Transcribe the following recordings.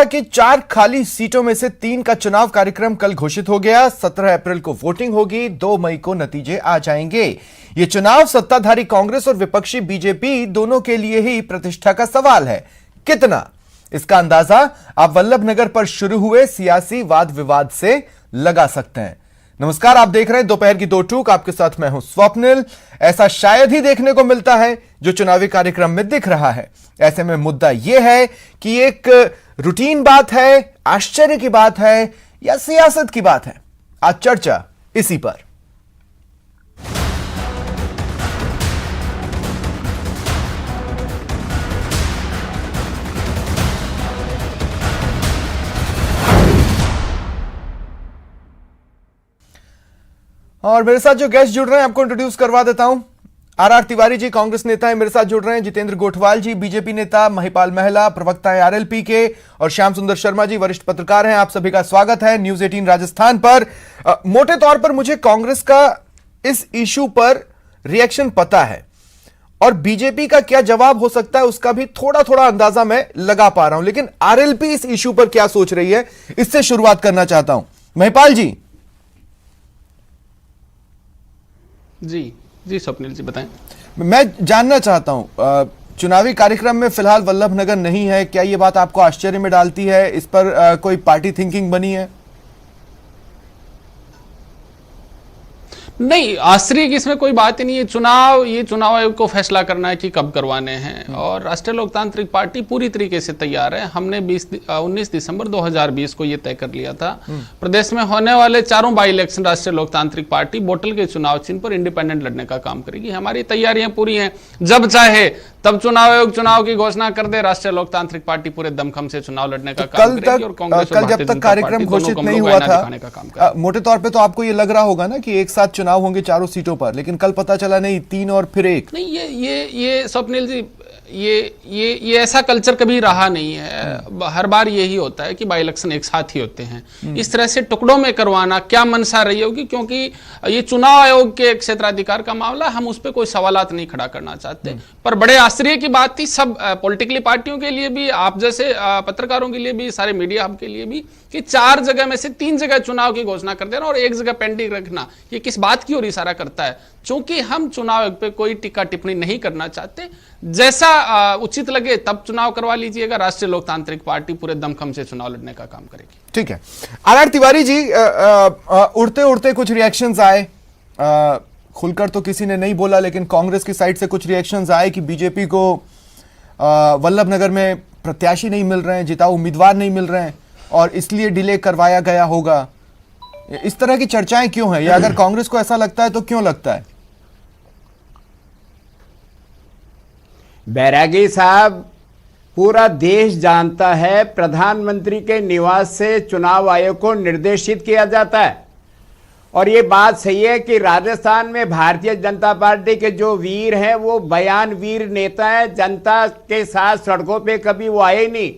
लोकसभा की 4 खाली सीटों में से 3 का चुनाव कार्यक्रम कल घोषित हो गया। 17 अप्रैल को वोटिंग होगी, 2 मई को नतीजे आ जाएंगे। ये चुनाव सत्ताधारी कांग्रेस और विपक्षी बीजेपी दोनों के लिए ही प्रतिष्ठा का सवाल है। कितना, इसका अंदाजा आप वल्लभनगर पर शुरू हुए सियासी वाद विवाद से लगा सकते हैं। नमस्कार, आप देख रहे हैं दोपहर की 2 टूक। आपके साथ मैं हूं स्वप्निल। ऐसा शायद ही देखने को मिलता है जो चुनावी कार्यक्रम में दिख रहा है। ऐसे में मुद्दा यह है कि एक रूटीन बात है, आश्चर्य की बात है या सियासत की बात है। आज चर्चा इसी पर। और मेरे साथ जो गेस्ट जुड़ रहे हैं आपको इंट्रोड्यूस करवा देता हूं। आर तिवारी जी कांग्रेस नेता है, मेरे साथ जुड़ रहे हैं। जितेंद्र गोठवाल जी बीजेपी नेता, महिपाल महला प्रवक्ता है आरएलपी के, और श्याम सुंदर शर्मा जी वरिष्ठ पत्रकार हैं। आप सभी का स्वागत है न्यूज 18 राजस्थान पर। मोटे तौर पर मुझे कांग्रेस का इस इशू पर रिएक्शन पता है और बीजेपी का क्या जवाब हो सकता है उसका भी थोड़ा थोड़ा अंदाजा मैं लगा पा रहा हूं, लेकिन आरएलपी इस इशू पर क्या सोच रही है, इससे शुरुआत करना चाहता हूं। महिपाल जी। जी स्वप्निल जी बताएं। मैं जानना चाहता हूं, चुनावी कार्यक्रम में फिलहाल वल्लभनगर नहीं है, क्या यह बात आपको आश्चर्य में डालती है? इस पर कोई पार्टी थिंकिंग बनी है? नहीं, आश्चर्य की इसमें कोई बात ही नहीं है। ये चुनाव आयोग को फैसला करना है कि कब करवाने हैं, और राष्ट्रीय लोकतांत्रिक पार्टी पूरी तरीके से तैयार है। हमने 19 दिसंबर 2020 को ये तय कर लिया था, प्रदेश में होने वाले चारों बाई इलेक्शन राष्ट्रीय लोकतांत्रिक पार्टी बोटल के चुनाव चिन्ह पर इंडिपेंडेंट लड़ने का काम करेगी। हमारी तैयारियां पूरी हैं। जब चाहे तब चुनाव आयोग चुनाव की घोषणा कर दे, राष्ट्रीय लोकतांत्रिक पार्टी पूरे दमखम से चुनाव लड़ने का काम करेगी। और कांग्रेस कल जब तक कार्यक्रम घोषित नहीं हुआ था, मोटे तौर पे तो आपको ये लग रहा होगा ना कि एक साथ चुनाव होंगे चारों सीटों पर, लेकिन कल पता चला नहीं 3 और फिर 1। नहीं, ये स्वप्निल जी, ये ऐसा कल्चर कभी रहा नहीं है। हर बार यही होता है कि बाई इलेक्शन एक साथ ही होते हैं। इस तरह से टुकड़ों में करवाना क्या मंशा रही होगी, क्योंकि ये चुनाव आयोग के क्षेत्राधिकार का मामला, हम उस पर कोई सवालात नहीं खड़ा करना चाहते। पर बड़े आश्चर्य की बात थी सब पॉलिटिकली पार्टियों के लिए भी, आप जैसे पत्रकारों के लिए भी, सारे मीडिया हब के लिए भी, कि 4 जगह में से 3 जगह चुनाव की घोषणा कर देना और 1 जगह पेंडिंग रखना, ये किस बात की ओर इशारा करता है? चूंकि हम चुनाव आयोग पे कोई टीका टिप्पणी नहीं करना चाहते, जैसा उचित लगे तब चुनाव करवा लीजिएगा। राष्ट्रीय लोकतांत्रिक पार्टी पूरे दमखम से चुनाव लड़ने का काम करेगी। ठीक है। आर तिवारी जी, उड़ते उड़ते कुछ रिएक्शंस आए, खुलकर तो किसी ने नहीं बोला, लेकिन कांग्रेस की साइड से कुछ रिएक्शंस आए कि बीजेपी को वल्लभनगर में प्रत्याशी नहीं मिल रहे हैं, जिताऊ उम्मीदवार नहीं मिल रहे हैं और इसलिए डिले करवाया गया होगा। इस तरह की चर्चाएं क्यों हैं, या अगर कांग्रेस को ऐसा लगता है तो क्यों लगता है? बैरागी साहब, पूरा देश जानता है प्रधानमंत्री के निवास से चुनाव आयोग को निर्देशित किया जाता है। और ये बात सही है कि राजस्थान में भारतीय जनता पार्टी के जो वीर हैं वो बयान वीर नेता हैं। जनता के साथ सड़कों पे कभी वो आए नहीं,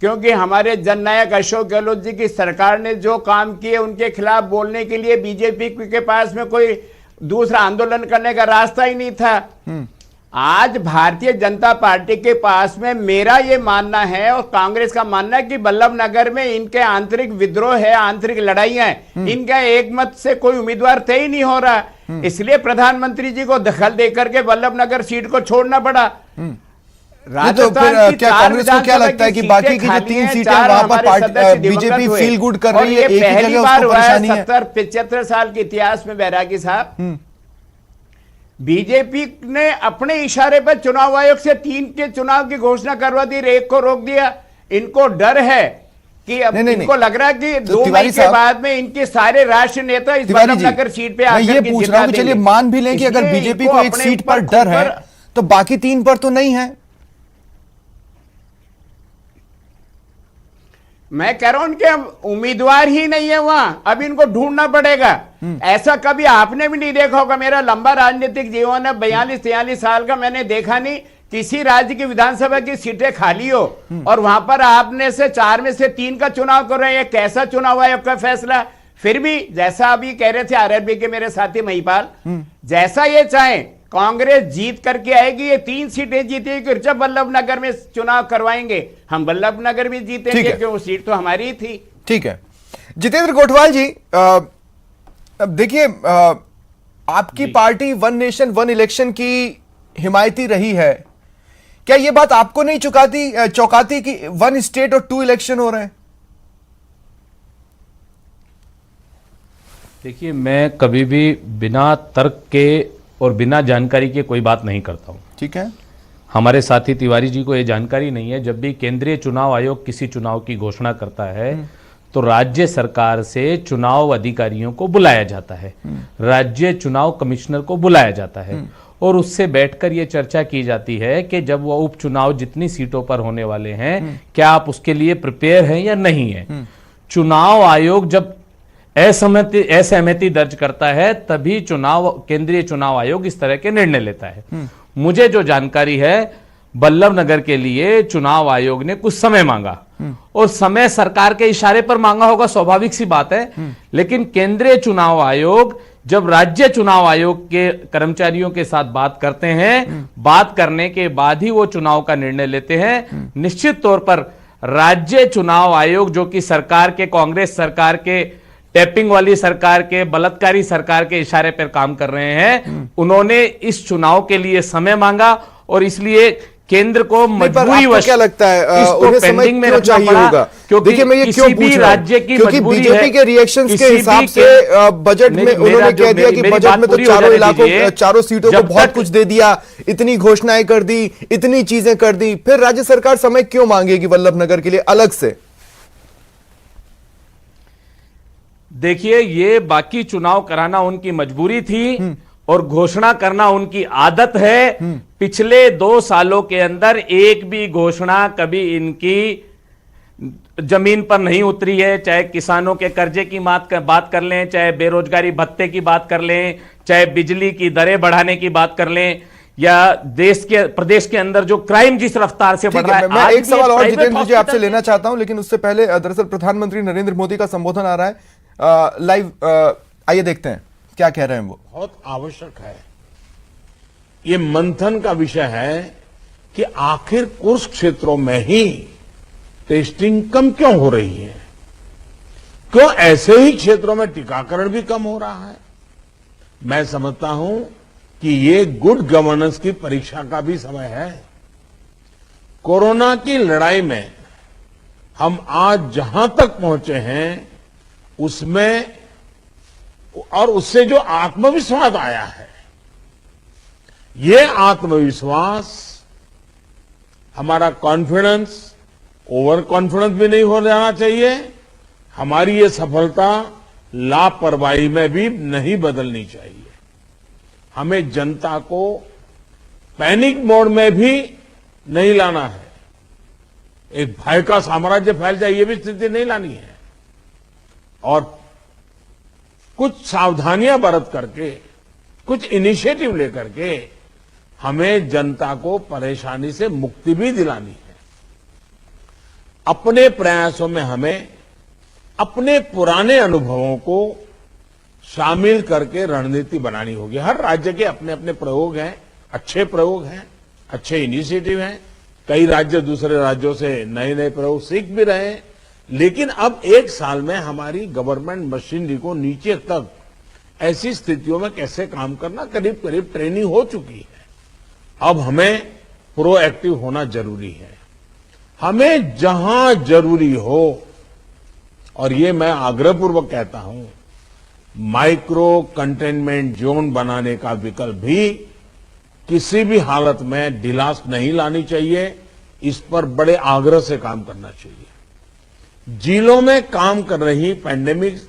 क्योंकि हमारे जननायक अशोक गहलोत जी की सरकार ने जो काम किए उनके खिलाफ बोलने के लिए बीजेपी के पास में कोई दूसरा आंदोलन करने का रास्ता ही नहीं था। आज भारतीय जनता पार्टी के पास में, मेरा ये मानना है और कांग्रेस का मानना है कि वल्लभनगर में इनके आंतरिक विद्रोह है, आंतरिक लड़ाइयां हैं। इनका एक मत से कोई उम्मीदवार तय नहीं हो रहा, इसलिए प्रधानमंत्री जी को दखल देकर के वल्लभनगर सीट को छोड़ना पड़ा। तो फिर क्या कांग्रेस को क्या लगता है कि बाकी की जो 3 सीटें वहां पर बीजेपी फील गुड कर रही है, एक ही जगह उसको परेशानी है? 70-75 साल के इतिहास में बैरागी साहब, बीजेपी ने अपने इशारे पर चुनाव आयोग से 3 के चुनाव की घोषणा करवा दी, 1 को रोक दिया। इनको डर है कि अब इनको लग रहा है कि 2 मई के बाद में इनके सारे राष्ट्रीय नेता इस वल्लभनगर सीट पे आकर ये पूछ रहा हूं, चलिए मान भी लें कि अगर बीजेपी को एक सीट पर डर है तो बाकी 3 पर तो नहीं है। मैं कह रहा हूं उनके उम्मीदवार ही नहीं है वहां, अब इनको ढूंढना पड़ेगा। ऐसा कभी आपने भी नहीं देखा होगा, मेरा लंबा राजनीतिक जीवन है, 42-43 साल का, मैंने देखा नहीं किसी राज्य की विधानसभा की सीटें खाली हो और वहां पर आपने से 4 में से 3 का चुनाव कर रहे हैं। कैसा चुनाव आयोग का फैसला? फिर भी जैसा अभी कह रहे थे आरएलपी के मेरे साथी महिपाल, जैसा ये चाहे कांग्रेस जीत करके आएगी, ये 3 सीटें जीतेगी, जब वल्लभ नगर में चुनाव करवाएंगे हम वल्लभ नगर भी जीतेंगे, क्योंकि वो सीट तो हमारी ही थी। ठीक है जितेंद्र गोठवाल जी, अब देखिए आपकी party one nation one election की हिमायती रही है, क्या यह बात आपको नहीं चौंकाती कि 1 स्टेट और 2 इलेक्शन हो रहे हैं? देखिए, मैं कभी भी बिना तर्क के और बिना जानकारी के कोई बात नहीं करता हूं। ठीक है, हमारे साथी तिवारी जी को यह जानकारी नहीं है। जब भी केंद्रीय चुनाव आयोग किसी चुनाव की घोषणा करता है तो राज्य सरकार से चुनाव अधिकारियों को बुलाया जाता है, राज्य चुनाव कमिश्नर को बुलाया जाता है और उससे बैठकर यह चर्चा की जाती है कि जब वो उपचुनाव जितनी सीटों पर होने वाले हैं, क्या आप उसके लिए प्रिपेयर हैं या नहीं है। चुनाव आयोग जब असहमति दर्ज करता है तभी केंद्रीय चुनाव आयोग इस तरह के निर्णय लेता है। मुझे जो जानकारी है, वल्लभ नगर के लिए चुनाव आयोग ने कुछ समय मांगा और समय सरकार के इशारे पर मांगा होगा, स्वाभाविक सी बात है। लेकिन केंद्रीय चुनाव आयोग जब राज्य चुनाव आयोग के कर्मचारियों के साथ बात करते हैं, बात करने के बाद ही वो चुनाव का निर्णय लेते हैं। निश्चित तौर पर राज्य चुनाव आयोग, जो कि सरकार के, कांग्रेस सरकार के, टैपिंग वाली सरकार के, बलात्कारी सरकार के इशारे पर काम कर रहे हैं, उन्होंने इस चुनाव के लिए समय मांगा और इसलिए केंद्र को मजबूरीवश क्या लगता है उन्हें समय क्यों चाहिए होगा? देखिए मैं ये क्यों पूछ रहा हूं, क्योंकि बीजेपी के रिएक्शंस के हिसाब से बजट में उन्होंने कह दिया कि बजट में तो चारों इलाकों, चारों सीटों को बहुत कुछ दे दिया, इतनी घोषणाएं कर दी, इतनी चीजें कर दी, फिर राज्य सरकार समय क्यों मांगेगी वल्लभ नगर के लिए अलग से? देखिए, ये बाकी चुनाव कराना उनकी मजबूरी थी और घोषणा करना उनकी आदत है। पिछले 2 सालों के अंदर एक भी घोषणा कभी इनकी जमीन पर नहीं उतरी है। चाहे किसानों के कर्जे की बात कर लें, चाहे बेरोजगारी भत्ते की बात कर लें, चाहे बिजली की दरें बढ़ाने की बात कर लें, या प्रदेश के अंदर जो क्राइम जिस रफ्तार से बढ़ रहा है। मैं एक सवाल और जितेंद्र जी आपसे लेना चाहता हूं, लेकिन उससे पहले दरअसल प्रधानमंत्री नरेंद्र मोदी का संबोधन आ रहा है लाइव, आइए देखते हैं क्या कह रहे हैं वो। बहुत आवश्यक है, ये मंथन का विषय है कि आखिर कुछ क्षेत्रों में ही टेस्टिंग कम क्यों हो रही है, क्यों ऐसे ही क्षेत्रों में टीकाकरण भी कम हो रहा है। मैं समझता हूं कि ये गुड गवर्नेंस की परीक्षा का भी समय है। कोरोना की लड़ाई में हम आज जहां तक पहुंचे हैं उसमें और उससे जो आत्मविश्वास आया है, ये आत्मविश्वास, हमारा कॉन्फिडेंस ओवर कॉन्फिडेंस भी नहीं हो जाना चाहिए। हमारी ये सफलता लापरवाही में भी नहीं बदलनी चाहिए। हमें जनता को पैनिक मोड में भी नहीं लाना है। एक भय का साम्राज्य फैल जाए, ये भी स्थिति नहीं लानी है। और कुछ सावधानियां बरत करके, कुछ इनिशिएटिव लेकर के हमें जनता को परेशानी से मुक्ति भी दिलानी है। अपने प्रयासों में हमें अपने पुराने अनुभवों को शामिल करके रणनीति बनानी होगी। हर राज्य के अपने अपने प्रयोग हैं, अच्छे प्रयोग हैं, अच्छे इनिशिएटिव हैं। कई राज्य दूसरे राज्यों से नए नए प्रयोग सीख भी रहे हैं। लेकिन अब 1 साल में हमारी गवर्नमेंट मशीनरी को नीचे तक ऐसी स्थितियों में कैसे काम करना, करीब करीब ट्रेनिंग हो चुकी है। अब हमें प्रोएक्टिव होना जरूरी है। हमें जहां जरूरी हो, और ये मैं आग्रहपूर्वक कहता हूं, माइक्रो कंटेनमेंट जोन बनाने का विकल्प भी किसी भी हालत में ढिलास नहीं लानी चाहिए। इस पर बड़े आग्रह से काम करना चाहिए। जिलों में काम कर रही पैंडेमिक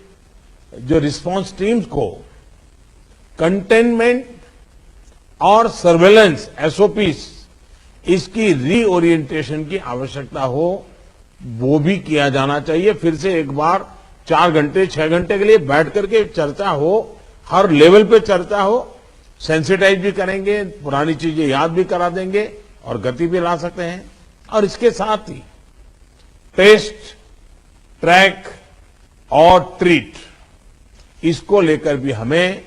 जो रिस्पांस टीम्स को कंटेनमेंट और सर्वेलेंस एसओपीस, इसकी रीओरिएंटेशन की आवश्यकता हो, वो भी किया जाना चाहिए। फिर से एक बार 4 घंटे 6 घंटे के लिए बैठ करके चर्चा हो, हर लेवल पे चर्चा हो, सेंसिटाइज भी करेंगे, पुरानी चीजें याद भी करा देंगे और गति भी ला सकते हैं। और इसके साथ ही टेस्ट, ट्रैक और ट्रीट, इसको लेकर भी हमें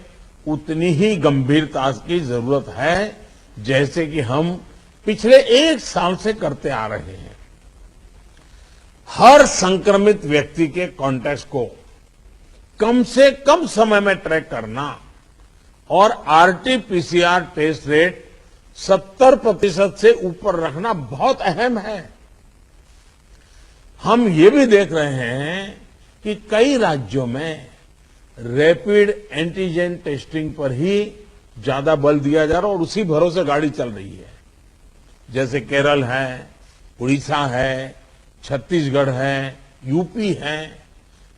उतनी ही गंभीरता की जरूरत है जैसे कि हम पिछले 1 साल से करते आ रहे हैं। हर संक्रमित व्यक्ति के कॉन्टैक्ट को कम से कम समय में ट्रैक करना और आरटी-पीसीआर टेस्ट रेट 70% से ऊपर रखना बहुत अहम है। हम ये भी देख रहे हैं कि कई राज्यों में रैपिड एंटीजन टेस्टिंग पर ही ज्यादा बल दिया जा रहा है और उसी भरोसे गाड़ी चल रही है। जैसे केरल है, उड़ीसा है, छत्तीसगढ़ है, यूपी है।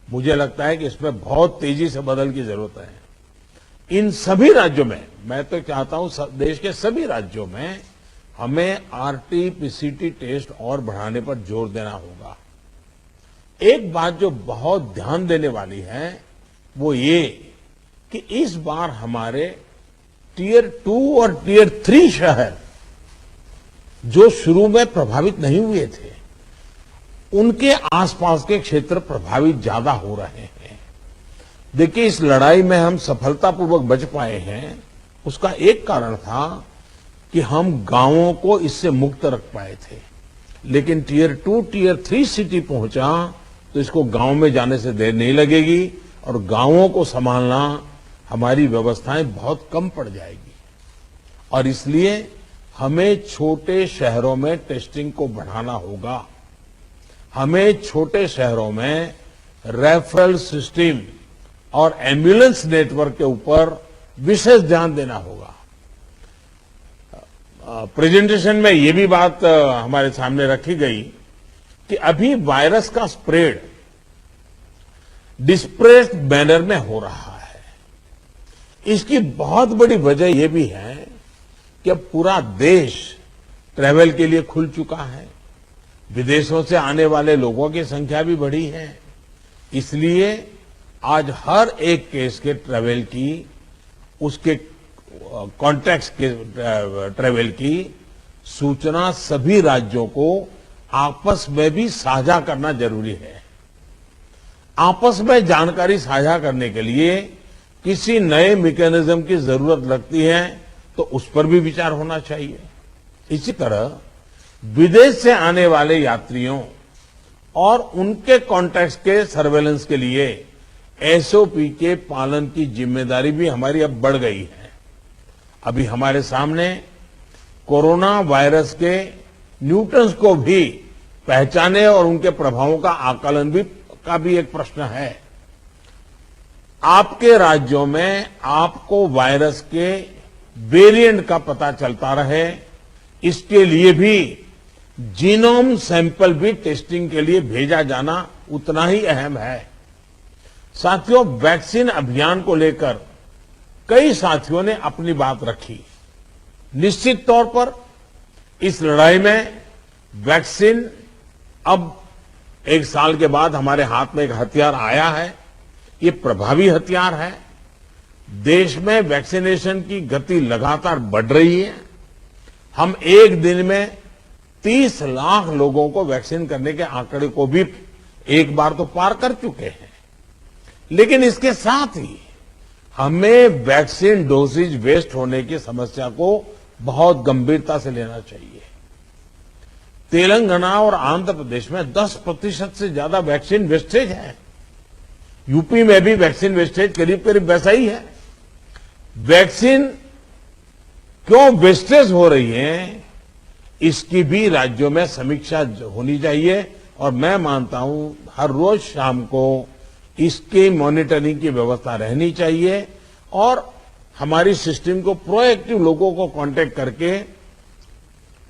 मुझे लगता है कि इसमें बहुत तेजी से बदल की जरूरत है। इन सभी राज्यों में, मैं तो चाहता हूं देश के सभी राज्यों में हमें आरटी-पीसीटी टेस्ट और बढ़ाने पर जोर देना होगा। एक बात जो बहुत ध्यान देने वाली है वो ये कि इस बार हमारे टियर 2 और टियर 3 शहर जो शुरू में प्रभावित नहीं हुए थे, उनके आसपास के क्षेत्र प्रभावित ज्यादा हो रहे हैं। देखिए, इस लड़ाई में हम सफलतापूर्वक बच पाए हैं, उसका एक कारण था कि हम गांवों को इससे मुक्त रख पाए थे। लेकिन टियर 2, टियर 3 सिटी पहुंचा तो इसको गांव में जाने से देर नहीं लगेगी और गांवों को संभालना हमारी व्यवस्थाएं बहुत कम पड़ जाएगी। और इसलिए हमें छोटे शहरों में टेस्टिंग को बढ़ाना होगा। हमें छोटे शहरों में रेफरल सिस्टम और एम्बुलेंस नेटवर्क के ऊपर विशेष ध्यान देना होगा। प्रेजेंटेशन में ये भी बात हमारे सामने रखी गई कि अभी वायरस का स्प्रेड डिस्प्रेस्ड मैनर में हो रहा है। इसकी बहुत बड़ी वजह यह भी है कि अब पूरा देश ट्रैवल के लिए खुल चुका है। विदेशों से आने वाले लोगों की संख्या भी बढ़ी है। इसलिए आज हर एक केस के ट्रैवल की, उसके कॉन्टैक्ट्स के ट्रैवल की सूचना सभी राज्यों को आपस में भी साझा करना जरूरी है। आपस में जानकारी साझा करने के लिए किसी नए मैकेनिज्म की जरूरत लगती है तो उस पर भी विचार होना चाहिए। इसी तरह विदेश से आने वाले यात्रियों और उनके कॉन्टैक्ट्स के सर्वेलेंस के लिए एसओपी के पालन की जिम्मेदारी भी हमारी अब बढ़ गई है। अभी हमारे सामने कोरोना वायरस के न्यूटन्स को भी पहचाने और उनके प्रभावों का आकलन का भी एक प्रश्न है। आपके राज्यों में आपको वायरस के वेरिएंट का पता चलता रहे, इसके लिए भी जीनोम सैंपल भी टेस्टिंग के लिए भेजा जाना उतना ही अहम है। साथियों, वैक्सीन अभियान को लेकर कई साथियों ने अपनी बात रखी। निश्चित तौर पर इस लड़ाई में वैक्सीन अब 1 साल के बाद हमारे हाथ में एक हथियार आया है। ये प्रभावी हथियार है। देश में वैक्सीनेशन की गति लगातार बढ़ रही है। हम एक दिन में 30 लाख लोगों को वैक्सीन करने के आंकड़े को भी एक बार तो पार कर चुके हैं। लेकिन इसके साथ ही हमें वैक्सीन डोसेज वेस्ट होने की समस्या को बहुत गंभीरता से लेना चाहिए। तेलंगाना और आंध्र प्रदेश में 10% से ज्यादा वैक्सीन वेस्टेज है। यूपी में भी वैक्सीन वेस्टेज करीब करीब वैसा ही है। वैक्सीन क्यों वेस्टेज हो रही है, इसकी भी राज्यों में समीक्षा होनी चाहिए और मैं मानता हूं हर रोज शाम को इसकी मॉनिटरिंग की व्यवस्था रहनी चाहिए और हमारी सिस्टम को प्रोएक्टिव लोगों को कांटेक्ट करके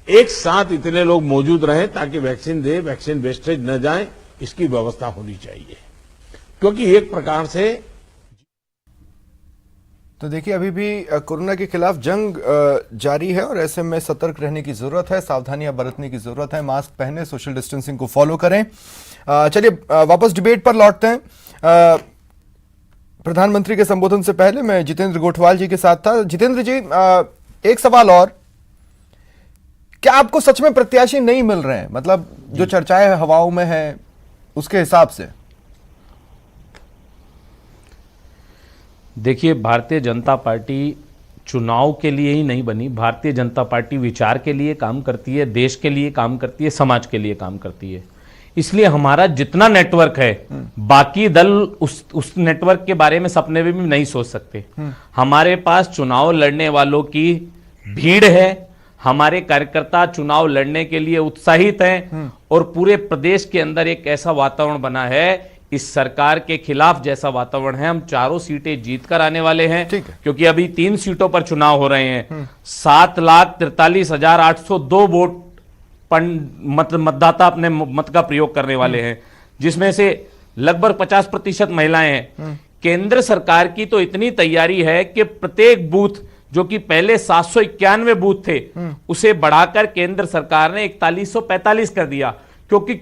एक साथ इतने लोग मौजूद रहें ताकि वैक्सीन दे, वैक्सीन वेस्टेज न जाए, इसकी व्यवस्था होनी चाहिए। क्योंकि एक प्रकार से तो देखिए, अभी भी कोरोना के खिलाफ जंग जारी है और ऐसे में सतर्क रहने की जरूरत है, सावधानियां बरतने की जरूरत है। मास्क पहने, सोशल डिस्टेंसिंग को फॉलो करें। चलिए वापस डिबेट पर लौटते हैं। प्रधानमंत्री के संबोधन से पहले मैं जितेंद्र गोठवाल जी के साथ था। जितेंद्र जी, एक सवाल और, क्या आपको सच में प्रत्याशी नहीं मिल रहे हैं? मतलब जो चर्चाएं हवाओं में है उसके हिसाब से। देखिए, भारतीय जनता पार्टी चुनाव के लिए ही नहीं बनी। भारतीय जनता पार्टी विचार के लिए काम करती है, देश के लिए काम करती है, समाज के लिए काम करती है। इसलिए हमारा जितना नेटवर्क है, बाकी दल उस नेटवर्क के बारे में सपने में भी नहीं सोच सकते। हमारे पास चुनाव लड़ने वालों की भीड़ है, हमारे कार्यकर्ता चुनाव लड़ने के लिए उत्साहित हैं और पूरे प्रदेश के अंदर एक ऐसा वातावरण बना है, इस सरकार के खिलाफ जैसा वातावरण है। हम चारों सीटें जीत कर आने वाले हैं, क्योंकि अभी 3 सीटों पर चुनाव हो रहे हैं। 7,43,802 वोट मतदाता अपने मत का प्रयोग करने वाले हैं, जिसमें से लगभग 50% महिलाएं हैं। केंद्र सरकार की तो इतनी तैयारी है कि प्रत्येक बूथ, जो कि पहले 791 बूथ थे, उसे बढ़ाकर केंद्र सरकार ने 4145 कर दिया, क्योंकि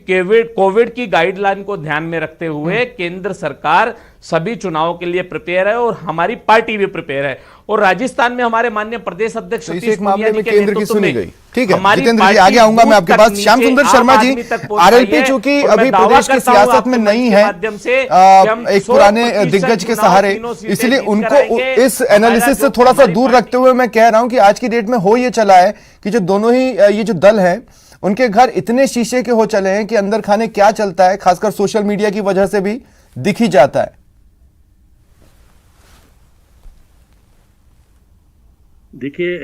कोविड की गाइडलाइन को ध्यान में रखते हुए केंद्र सरकार सभी चुनावों के लिए प्रिपेयर है और हमारी पार्टी भी प्रिपेयर है। और राजस्थान में हमारे माननीय प्रदेश अध्यक्ष इस मामले में केंद्र की सुनी गई। ठीक है जितेंद्र जी, आगे आऊंगा मैं आपके पास। श्याम सुंदर शर्मा जी, आरएलपी चूंकि अभी प्रदेश की सियासत में नहीं है, एक पुराने दिग्गज के सहारे, इसलिए उनको इस एनालिसिस से थोड़ा सा दूर रखते हुए मैं कह रहा हूं कि आज की डेट में हो ये चला है कि जो दोनों ही ये जो दल हैं, उनके घर इतने शीशे के हो चले हैं कि अंदर खाने क्या चलता है, खासकर सोशल मीडिया की वजह से भी दिख ही जाता है। देखिए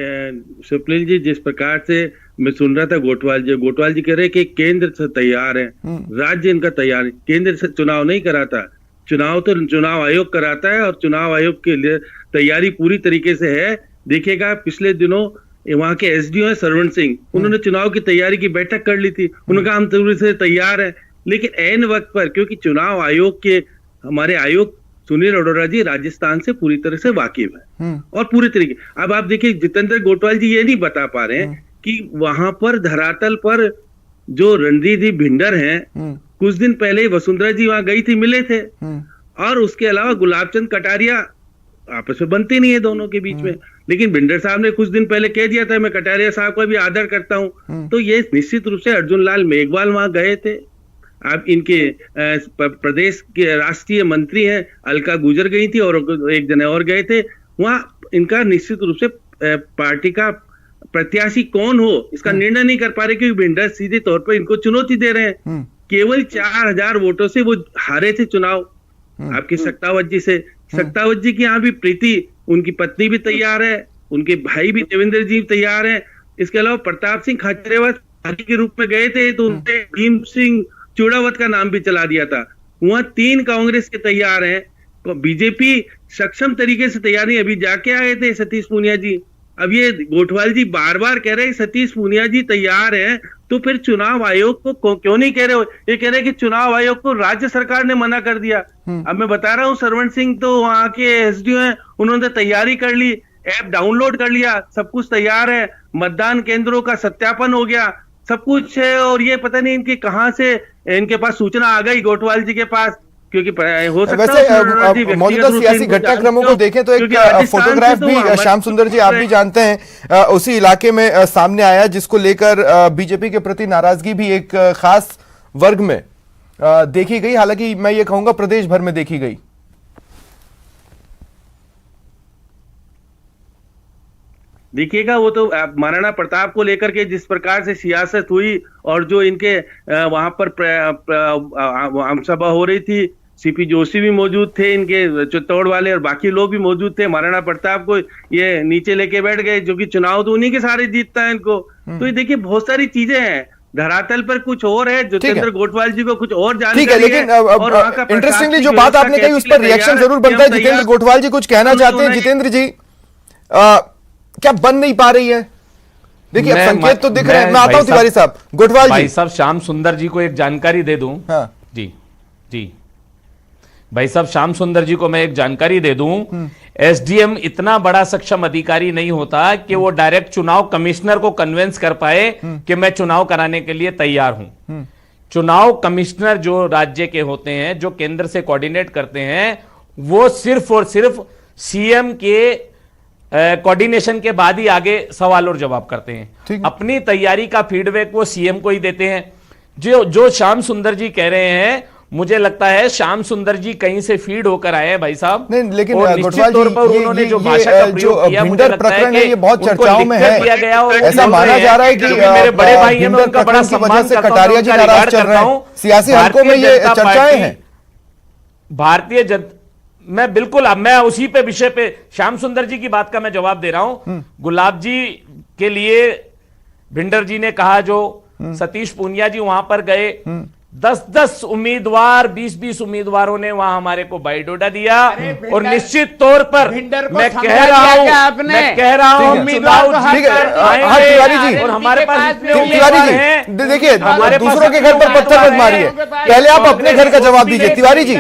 स्वप्निल जी, जिस प्रकार से मैं सुन रहा था गोटवाल जी कह रहे कि केंद्र से तैयार है, राज्य इनका तैयार है। केंद्र से चुनाव नहीं कराता, चुनाव तो चुनाव आयोग कराता है और चुनाव आयोग के लिए तैयारी पूरी तरीके से है। देखिएगा पिछले दिनों वहां के एसडीओ है सरवण सिंह, उन्होंने चुनाव की तैयारी की बैठक कर ली थी। उन्होंने कहा हम पूरी से तैयार है, लेकिन ऐन वक्त पर, क्योंकि चुनाव आयोग के हमारे आयोग सुनील अरोड़ा जी राजस्थान से पूरी तरह से वाकिफ है और पूरी तरीके। अब आप देखिए जितेंद्र गोटवाल जी ये नहीं बता पा रहे हैं कि वहां पर धरातल पर जो रणधीर जी भिंडर हैं, कुछ दिन पहले वसुंधरा जी वहां गई थी, मिले थे, और उसके अलावा गुलाबचंद कटारिया आपस में बनते नहीं है दोनों के बीच में, लेकिन भिंडर साहब ने कुछ दिन पहले कह दिया था मैं कटारिया साहब का भी आदर करता हूं। तो ये निश्चित रूप से अर्जुन लाल मेघवाल वहां गए थे। आप इनके प्रदेश के राष्ट्रीय मंत्री हैं अलका गुजर गई थी और एक जने और गए थे वहां। इनका निश्चित रूप से पार्टी का प्रत्याशी कौन हो इसका निर्णय नहीं कर पा रहे, क्योंकि भिंडर सीधे तौर पर इनको चुनौती दे रहे हैं। केवल 4000 वोटों से वो हारे थे चुनाव आपके सक्तावत जी से। सक्तावत जी की यहाँ भी प्रीति, उनकी पत्नी भी तैयार है, उनके भाई भी देवेंद्र जी तैयार है। इसके अलावा प्रताप सिंह खाचरेवाल के रूप में गए थे तो उन्होंने भीम सिंह चूड़ावत का नाम भी चला दिया था। वहां 3 कांग्रेस के तैयार हैं, तो बीजेपी सक्षम तरीके से तैयार नहीं। अभी जाके आए थे सतीश पूनिया जी। अब ये गोठवाल जी बार बार कह रहे हैं सतीश पूनिया जी तैयार हैं, तो फिर चुनाव आयोग को क्यों नहीं कह रहे हो? ये कह रहे हैं कि चुनाव आयोग को राज्य सरकार ने मना कर दिया। अब मैं बता रहा हूँ सरवण सिंह तो वहां के एसडीओ हैं, उन्होंने तैयारी कर ली, ऐप डाउनलोड कर लिया, सब कुछ तैयार है, मतदान केंद्रों का सत्यापन हो गया, सब कुछ है। और ये पता नहीं इनके कहां से इनके पास सूचना आ गई गोठवाल जी के पास, क्योंकि हो सकता है मौजूदा सियासी घटनाक्रमों को देखें तो एक फोटोग्राफ भी श्याम सुंदर जी आप भी जानते हैं उसी इलाके में सामने आया, जिसको लेकर बीजेपी के प्रति नाराजगी भी एक खास वर्ग में देखी गई। हालांकि मैं ये कहूंगा प्रदेश भर में देखी गई। देखिएगा वो तो महाराणा प्रताप को लेकर के जिस प्रकार से सियासत हुई और जो इनके वहां पर आम सभा हो रही थी, सीपी जोशी भी मौजूद थे, इनके चित्तौड़ वाले और बाकी लोग भी मौजूद थे। महाराणा प्रताप को ये नीचे लेके बैठ गए, जो कि चुनाव तो उन्हीं के सारे जीतता है इनको। तो ये देखिए बहुत सारी चीजें हैं, धरातल पर कुछ और है। जितेंद्र गोठवाल जी को कुछ और जानकारी है, लेकिन इंटरेस्टिंगली जो बात आपने कही उस पर रिएक्शन जरूर बनता है। जितेंद्र गोठवाल जी कुछ कहना चाहते हैं। जितेंद्र जी क्या बन नहीं पा रही है? देखिए अब संकेत तो दिख रहे हैं। मैं आता हूं तिवारी साहब, गोठवाल जी। भाई साहब श्याम सुंदर जी को एक जानकारी दे दूं। हाँ। जी भाई साहब श्याम सुंदर जी को मैं एक जानकारी दे दूं। एसडीएम इतना बड़ा सक्षम अधिकारी नहीं होता कि वो डायरेक्ट चुनाव कमिश्नर को कन्विंस कर पाए कि मैं चुनाव कराने के लिए तैयार हूं। चुनाव कमिश्नर जो राज्य के होते हैं, जो केंद्र से कोऑर्डिनेट करते हैं, वो सिर्फ और सिर्फ सीएम के कोऑर्डिनेशन के बाद ही आगे सवाल और जवाब करते हैं। अपनी तैयारी का फीडबैक वो सीएम को ही देते हैं। जो श्याम सुंदर जी कह रहे हैं मुझे लगता है श्याम सुंदर जी कहीं से फीड होकर आए हैं भाई साहब। नहीं, लेकिन और निश्चित गोठवाल तौर जी, पर उन्होंने जो भाषा का प्रयोग किया, मुझे भिंडर लगता है प्रकरण है, कि ये बहुत उनको चर्चाओं में लिखकर है। दिया गया और ऐसा माना जा रहा है कि मेरे बड़े भाई हैं, मैं भिंडर उनका बड़ा प्रकरण की वजह सम्मान से करता हूं, कटारिया जी उनका नाराज रिगार्ड चल रहे करता हैं। हूं। सियासी हलकों में ये चर्चाएं हैं। भारतीय जनता, मैं बिल्कुल, अब मैं उसी पे विषय पे श्याम सुंदर जी की बात का मैं जवाब दे रहा हूं। गुलाब जी के लिए भिंडर जी ने कहा, जो सतीश पूनिया जी वहां पर गए, 10-10 उम्मीदवार, 20-20 उम्मीदवारों ने वहां हमारे को बायोडाटा दिया। और निश्चित तौर पर मैं कह रहा हूं, चुनाव जीतकर आएंगे। और हमारे पास इतने तिवारी जी देखिए, दूसरों के घर पर पत्थर मत मारिए, पहले आप अपने घर का जवाब दीजिए। तिवारी जी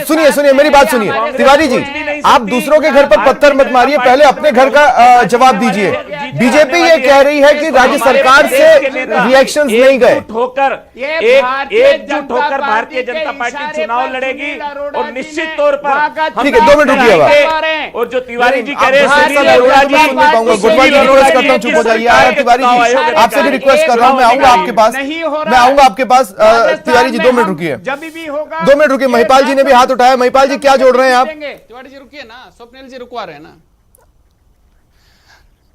सुनिए मेरी बात सुनिए। तिवारी जी, आप दूसरों के घर पर पत्थर मत मारिए, पहले अपने घर का जवाब दीजिए। बीजेपी ये कह रही है कि राज्य सरकार से रिएक्शंस नहीं गए। एकजुट होकर भारतीय जनता पार्टी चुनाव लड़ेगी और निश्चित तौर पर। ठीक है, 2 मिनट रुकिए। और जो तिवारी जी कह रहे गोठवाल जी रिक्वेस्ट करता हूँ, चुप हो जाइए। तिवारी जी, आपसे भी रिक्वेस्ट कर रहा हूँ, मैं आऊंगा आपके पास। तिवारी जी 2 मिनट रुकिए, जब भी होगा 2 मिनट रुकिए। महिपाल जी ने भी हाथ उठाया। महिपाल जी, क्या जोड़ रहे हैं आप? तिवारी जी रुकिए ना, स्वप्निल जी रुकवा रहे हैं ना।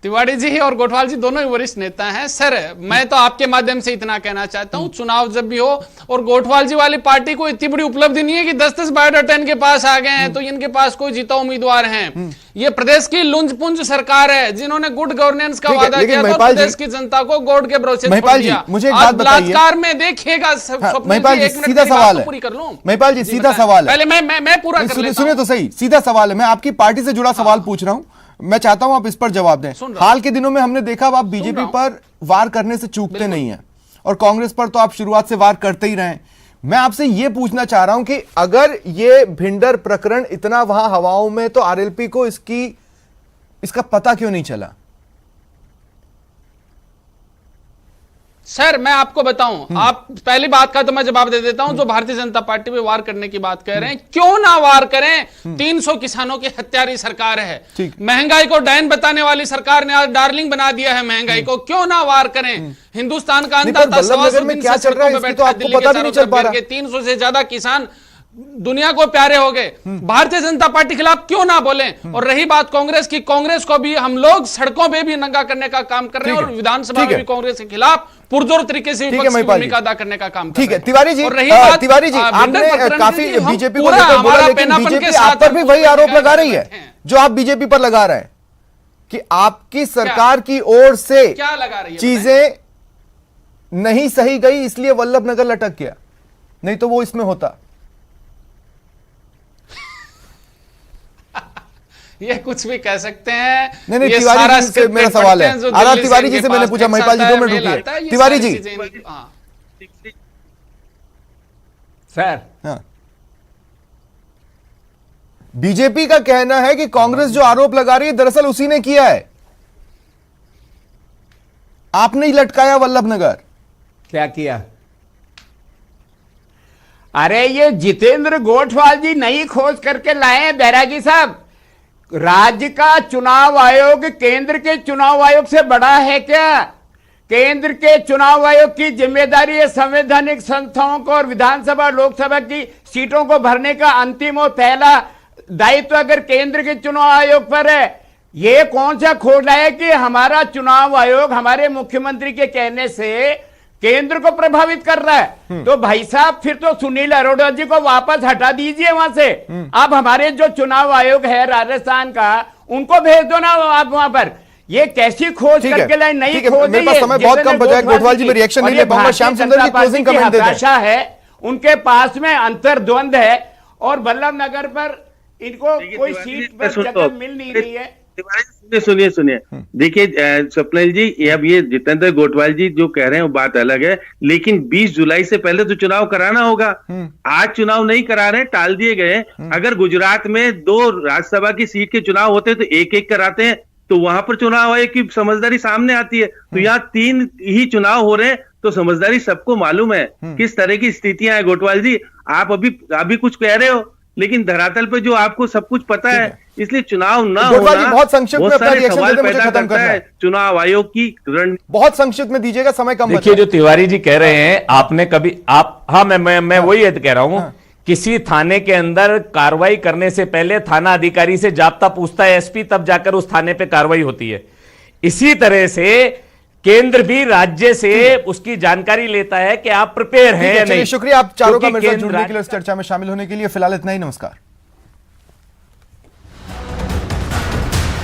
तिवारी जी और गोठवाल जी दोनों ही वरिष्ठ नेता हैं। सर, मैं तो आपके माध्यम से इतना कहना चाहता हूं, चुनाव जब भी हो, और गोठवाल जी वाली पार्टी को इतनी बड़ी उपलब्धि नहीं है कि 10-10 बायोडाटा इनके पास आ गए हैं तो इनके पास कोई जीता उम्मीदवार हैं। ये प्रदेश की लुंजपुंज सरकार है जिन्होंने गुड गवर्नेंस का वादा किया था, प्रदेश की जनता को गोड के भरोसे छोड़ दिया। मुझे एक बात बताइए, बलात्कार में देखिएगा। महिपाल जी, सीधा सवाल है। पूरी कर लूं महिपाल जी, सीधा सवाल है। पहले मैं पूरा कर लेता हूं। सुनिए तो सही, सीधा सवाल है। मैं आपकी पार्टी से जुड़ा सवाल पूछ रहा हूं, मैं चाहता हूं आप इस पर जवाब दें। हाल के दिनों में हमने देखा आप बीजेपी पर वार करने से चूकते नहीं हैं, और कांग्रेस पर तो आप शुरुआत से वार करते ही रहे। मैं आपसे यह पूछना चाह रहा हूं कि अगर ये भिंडर प्रकरण इतना वहां हवाओं में, तो आरएलपी को इसका पता क्यों नहीं चला? सर, मैं आपको बताऊं, आप पहली बात का तो मैं जवाब दे देता हूं। जो भारतीय जनता पार्टी पे वार करने की बात कह रहे हैं, क्यों ना वार करें? 300 किसानों की हत्यारी सरकार है, महंगाई को डैन बताने वाली सरकार ने आज डार्लिंग बना दिया है महंगाई को, क्यों ना वार करें? हिंदुस्तान का अंततः 125 दिन से सड़कों पे बैठा, दिल्ली के चारों तरफ बैठ के 300 से ज्यादा किसान दुनिया को प्यारे हो गए। भारतीय जनता पार्टी खिलाफ क्यों ना बोलें? और रही बात कांग्रेस की, कांग्रेस को भी हम लोग सड़कों पे भी नंगा करने का काम कर रहे हैं, और विधानसभा में भी कांग्रेस के खिलाफ पुरजोर तरीके से विपक्ष की भूमिका अदा करने का काम कर रहे हैं। ठीक है तिवारी जी, आपने काफी बीजेपी को लेकर बोला, लेकिन बीजेपी आप पर भी वही आरोप लगा रही है जो आप बीजेपी पर लगा रहे हैं कि आपकी सरकार की ओर से क्या लगा रही है? चीजें नहीं सही गई, इसलिए वल्लभ नगर लटक गया, नहीं तो वो इसमें होता। ये कुछ भी कह सकते हैं। नहीं, तिवारी जी से मेरा सवाल है। आर तिवारी जी से मैंने पूछा। महिपाल जी 2 मिनट रुकिए। तिवारी जी सर, हाँ, बीजेपी का कहना है कि कांग्रेस जो आरोप लगा रही है दरअसल उसी ने किया है, आपने ही लटकाया वल्लभ नगर। क्या किया? अरे ये जितेंद्र गोठवाल जी नई खोज करके लाए हैं बैरागी साहब। राज्य का चुनाव आयोग केंद्र के चुनाव आयोग से बड़ा है क्या? केंद्र के चुनाव आयोग की जिम्मेदारी है संवैधानिक संस्थाओं को और विधानसभा लोकसभा की सीटों को भरने का अंतिम और पहला दायित्व अगर केंद्र के चुनाव आयोग पर है। यह कौन सा खोज है कि हमारा चुनाव आयोग हमारे मुख्यमंत्री के कहने से केंद्र को प्रभावित कर रहा है? तो भाई साहब फिर तो सुनील अरोड़ा जी को वापस हटा दीजिए वहां से। आप हमारे जो चुनाव आयोग है राजस्थान का, उनको भेज दो ना आप वहां पर। ये कैसी खोज करके लाए? नई खोज। मेरे पास समय बहुत कम बचा है, गोठवाल जी में रिएक्शन नहीं ले पाऊंगा। श्याम सुंदर जी क्लोजिंग कमेंट देते हैं। है उनके पास में अंतर्द्वंद है और वल्लभ नगर पर इनको कोई सीट पर जगह मिल नहीं रही है। सुनिए देखिए स्वप्निल जी, अब ये जितेंद्र गोठवाल जी जो कह रहे हैं वो बात अलग है, लेकिन 20 जुलाई से पहले तो चुनाव कराना होगा। आज चुनाव नहीं करा रहे, टाल दिए गए। अगर गुजरात में 2 राज्यसभा की सीट के चुनाव होते तो एक कराते हैं, तो वहां पर चुनाव आयोग की समझदारी सामने आती है। तो यहाँ 3 ही चुनाव हो रहे हैं, तो समझदारी सबको मालूम है किस तरह की स्थितियां हैं। गोठवाल जी, आप अभी कुछ कह रहे हो, लेकिन धरातल पे जो आपको सब कुछ पता है इसलिए चुनाव ना गोटवाल जी, होना बहुत संक्षिप्त में बहुत अपना सारे रिएक्शन सवाल देते, मुझे पैदा खत्म करता करना है है। चुनाव आयोग की रण। बहुत संक्षिप्त में दीजिएगा, समय कम बचा देखिए है। जो तिवारी जी कह रहे हैं, आपने कभी मैं वही कह रहा हूं, किसी थाने के अंदर कार्रवाई करने से पहले थाना अधिकारी से जाब्ता पूछता है एसपी, तब जाकर उस थाने पे कार्रवाई होती है। इसी तरह से केंद्र भी राज्य से उसकी जानकारी लेता है कि आप प्रिपेयर हैं या नहीं। शुक्रिया आप चारों का क्योंकि मेरे साथ केंद्र जुड़ने के लिए, इस चर्चा में शामिल होने के लिए। फिलहाल इतना ही, नमस्कार।